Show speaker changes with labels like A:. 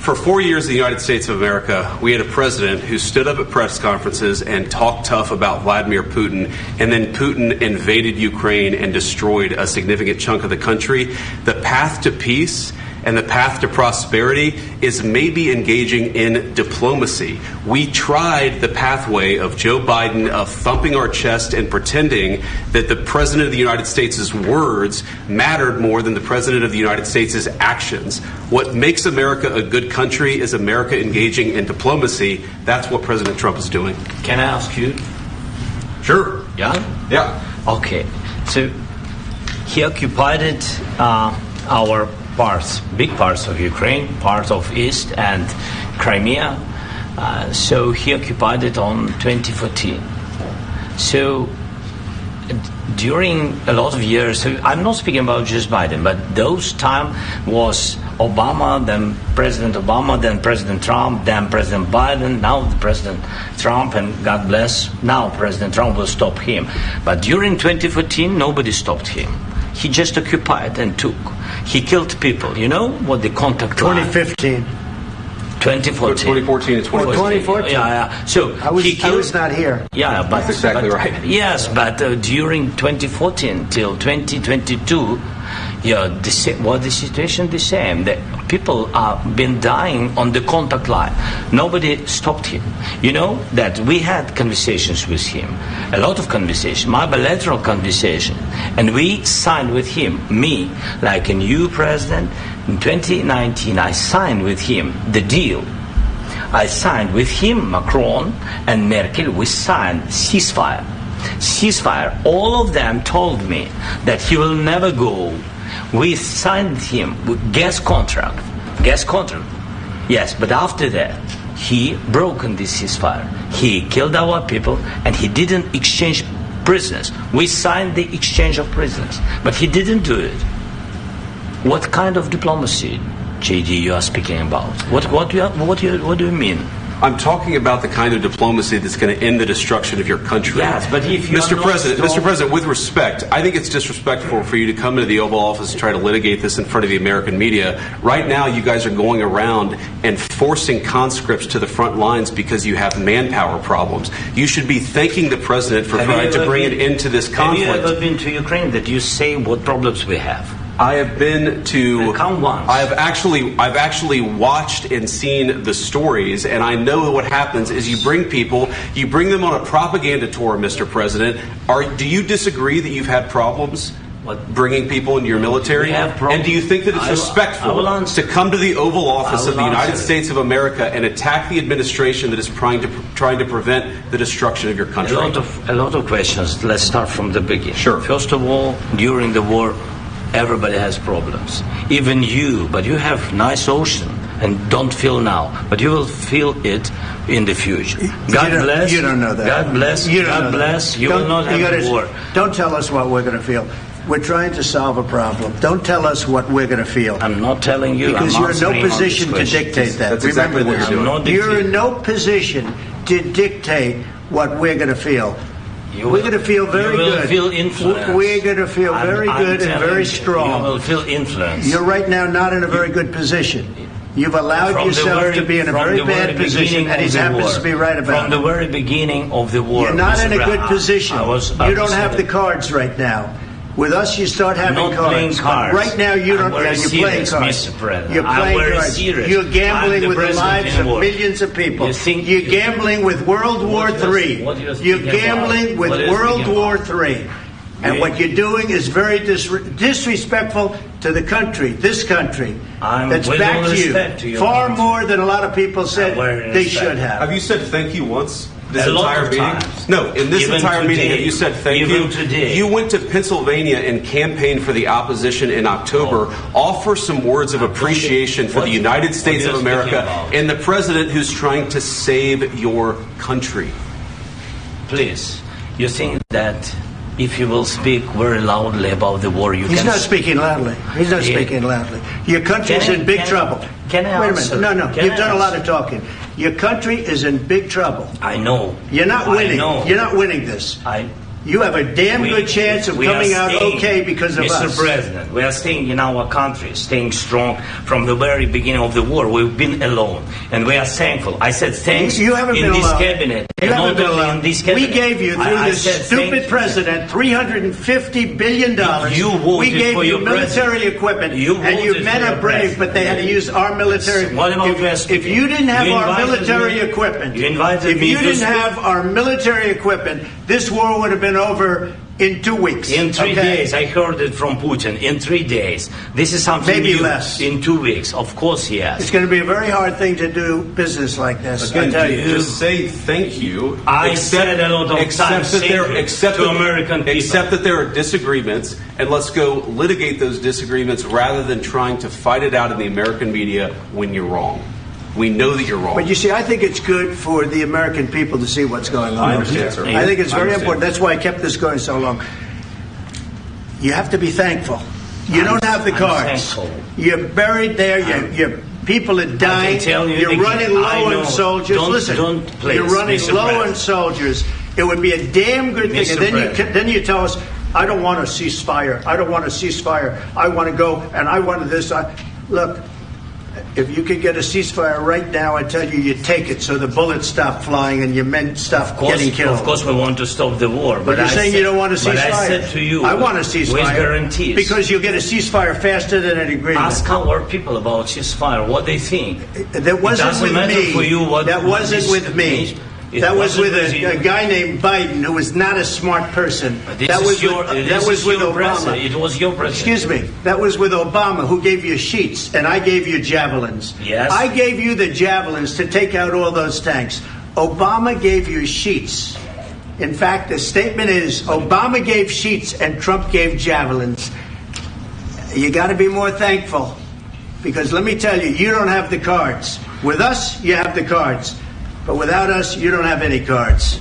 A: For 4 years in the United States of America, we had a president who stood up at press conferences and talked tough about Vladimir Putin, and then Putin invaded Ukraine and destroyed a significant chunk of the country. The path to peace and the path to prosperity is maybe engaging in diplomacy. We tried the pathway of Joe Biden of thumping our chest and pretending that the President of the United States' words mattered more than the President of the United States' actions. What makes America a good country is America engaging in diplomacy. That's what President Trump is doing.
B: Can I ask you?
A: Sure.
B: Yeah?
A: Yeah.
B: Okay. So he occupied our parts, big parts of Ukraine, part of East and Crimea. So he occupied it on 2014. So during a lot of years, so I'm not speaking about just Biden, but those time was Obama, then President Obama, then President Trump, then President Biden, now the President Trump, and God bless, now President Trump will stop him. But during 2014, nobody stopped him. He just occupied and took. He killed people. You know what the contact line?
C: 2015.
A: 2014 and
C: 2014.
B: Yeah. So
C: I was not here.
B: Yeah, but
A: that's exactly right.
B: Yes, but during 2014 till 2022, yeah, the situation the same. The people have been dying on the contact line. Nobody stopped him. You know that we had conversations with him, a lot of conversation, my bilateral conversation, and we signed with him, me, like a new president. In 2019, I signed with him the deal. I signed with him, Macron and Merkel, we signed ceasefire. Ceasefire. All of them told me that he will never go. We signed him with gas contract. Yes, but after that, he broken this ceasefire. He killed our people and he didn't exchange prisoners. We signed the exchange of prisoners, but he didn't do it. What kind of diplomacy, JD, you are speaking about? What do you mean?
A: I'm talking about the kind of diplomacy that's going to end the destruction of your country.
B: Yes, but if you
A: Mr. President, with respect, I think it's disrespectful for you to come into the Oval Office and try to litigate this in front of the American media. Right now, you guys are going around and forcing conscripts to the front lines because you have manpower problems. You should be thanking the President for trying to bring it into this conflict.
B: Have you ever been to Ukraine that you say what problems we have?
A: I have been to.
B: Come once.
A: I've actually watched and seen the stories, and I know what happens is you bring them on a propaganda tour, Mr. President. Do you disagree that you've had problems bringing people into your military? And do you think that it's respectful to come to the Oval Office of the United States of America and attack the administration that is trying to prevent the destruction of your country?
B: A lot of questions. Let's start from the beginning.
A: Sure.
B: First of all, during the war, everybody has problems, even you, but you have nice ocean and don't feel now, but you will feel it in the future. God bless.
C: You don't know that.
B: God bless. God bless. You will not have war.
C: Don't tell us what we're going to feel. We're trying to solve a problem. Don't tell us what we're going to feel.
B: I'm not telling you.
C: Because you're in no position to dictate that.
A: That's exactly what you're doing.
C: You're in no position to dictate what we're going to feel. We're going to feel very good.
B: You will feel influence.
C: We're going to feel very good and very strong.
B: You will feel influence.
C: You're right now not in a very good position. You've allowed yourself to be in a very bad position, and he happens to be right about it.
B: From the very beginning of the war.
C: You're not in a good position. You don't have the cards right now. With us, you start having cards. Right now, you don't. You're playing cards. You're playing cards. You're gambling with the lives of millions of people. You're gambling with World War III. You're gambling with World War III. And what you're doing is very disrespectful to the country, this country, that's backed you far more than a lot of people said they should have.
A: Have you said thank you once? This
B: a lot
A: entire
B: of
A: meeting?
B: times.
A: No, in this
B: Even
A: entire
B: today.
A: meeting, have you said thank
B: Even
A: you?
B: today.
A: You went to Pennsylvania and campaigned for the opposition in October. Offer some words of appreciation for the United States of America and the president who's trying to save your country.
B: Please, you think that if you will speak very loudly about the war,
C: He's not speaking loudly. He's not speaking loudly. Your country's in big trouble.
B: Can I
C: Wait a
B: answer?
C: minute. No. You've done a lot of talking. Your country is in big trouble.
B: I know.
C: You're not winning.
B: I know.
C: You're not winning this. You have a damn good chance of coming out okay because of us.
B: Mr. President, we are staying in our country, staying strong from the very beginning of the war. We've been alone, and we are thankful. I said thanks
C: you haven't
B: in
C: been
B: this
C: alone.
B: cabinet.
C: You haven't been alone.
B: In this cabinet.
C: We gave you, through this stupid president, $350 billion.
B: You voted
C: we gave
B: for
C: you
B: your
C: military equipment, and your men are brave, but they had to use our military.
B: What about
C: if you didn't have our military equipment, if you didn't have our military equipment, this war would have been over in 2 weeks.
B: In 3 days, I heard it from Putin. In 3 days. This is something
C: maybe
B: new.
C: Less.
B: In 2 weeks, of course, yes.
C: It's going to be a very hard thing to do business like this.
A: Again, just say thank you.
B: I said a lot of times to American people.
A: Accept that there are disagreements, and let's go litigate those disagreements rather than trying to fight it out in the American media when you're wrong. We know that you're wrong.
C: But you see, I think it's good for the American people to see what's going on.
A: I understand, sir.
C: I think it's very important. That's why I kept this going so long. You have to be thankful. You don't have the cards. You're buried there. Your people are dying. You're running low on soldiers. Listen, you're running low on soldiers. It would be a damn good thing. And then you tell us, I don't want a ceasefire. I don't want a ceasefire. I want to go, and I want this. Look. If you could get a ceasefire right now, I tell you, you take it so the bullets stop flying and your men stop getting killed.
B: Of course, we want to stop the war.
C: But you're saying you don't want a ceasefire.
B: But I said to you,
C: I want a ceasefire.
B: With guarantees.
C: Because you'll get a ceasefire faster than an agreement.
B: Ask our people about ceasefire, what they think.
C: That wasn't with me.
B: For you what
C: that wasn't with me. That was with a guy named Biden, who was not a smart person. That was with Obama.
B: It was your president.
C: Excuse me. That was with Obama, who gave you sheets, and I gave you javelins.
B: Yes.
C: I gave you the javelins to take out all those tanks. Obama gave you sheets. In fact, the statement is Obama gave sheets and Trump gave javelins. You got to be more thankful, because let me tell you, you don't have the cards. With us, you have the cards. But without us, you don't have any cards.